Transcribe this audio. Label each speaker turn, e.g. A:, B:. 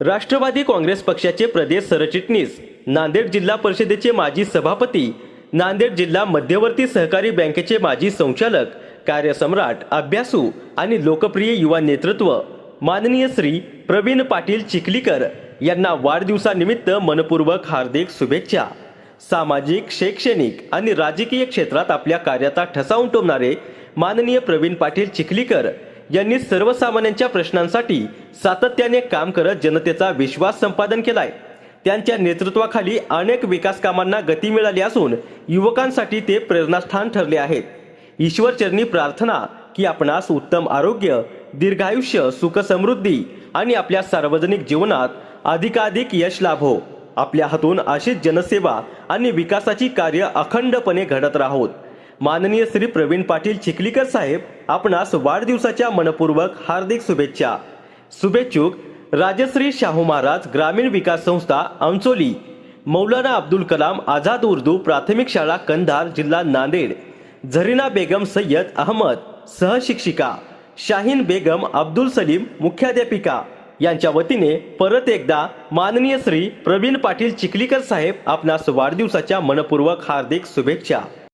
A: राष्ट्रवादी काँग्रेस पक्षाचे प्रदेश सरचिटणीस, नांदेड जिल्हा परिषदेचे माजी सभापती, नांदेड जिल्हा मध्यवर्ती सहकारी बँकेचे माजी संचालक, कार्यसम्राट, अभ्यासू आणि लोकप्रिय युवा नेतृत्व माननीय श्री प्रवीण पाटील चिखलीकर यांना वाढदिवसानिमित्त मनपूर्वक हार्दिक शुभेच्छा। सामाजिक, शैक्षणिक आणि राजकीय क्षेत्रात आपल्या कार्याचा ठसा उमटवणारे माननीय प्रवीण पाटील चिखलीकर यांनी सर्वसामान्यांच्या प्रश्नांसाठी सातत्याने काम करत जनतेचा विश्वास संपादन केलाय। त्यांच्या नेतृत्वाखाली अनेक विकास कामांना गती मिळाली असून युवकांसाठी ते प्रेरणास्थान ठरले आहेत। ईश्वरचरणी प्रार्थना की आपणास उत्तम आरोग्य, दीर्घायुष्य, सुख समृद्धी आणि आपल्या सार्वजनिक जीवनात अधिकाधिक यश लाभो। आपल्या हातून अशीच जनसेवा आणि विकासाची कार्य अखंडपणे घडत राहोत। माननीय श्री प्रवीण पाटील चिखलीकर साहेब, आपणास वाढदिवसाच्या मनपूर्वक हार्दिक शुभेच्छा। शुभेच्छुक राजश्री शाहू महाराज ग्रामीण विकास संस्था अंचोली, मौलाना अब्दुल कलाम आझाद उर्दू प्राथमिक शाळा कंधार जिल्हा नांदेड, झरीना बेगम सय्यद अहमद सहशिक्षिका, शाहीन बेगम अब्दुल सलीम मुख्याध्यापिका यांच्या वतीने परत एकदा माननीय श्री प्रवीण पाटील चिखलीकर साहेब, आपणास वाढदिवसाच्या मनपूर्वक हार्दिक शुभेच्छा।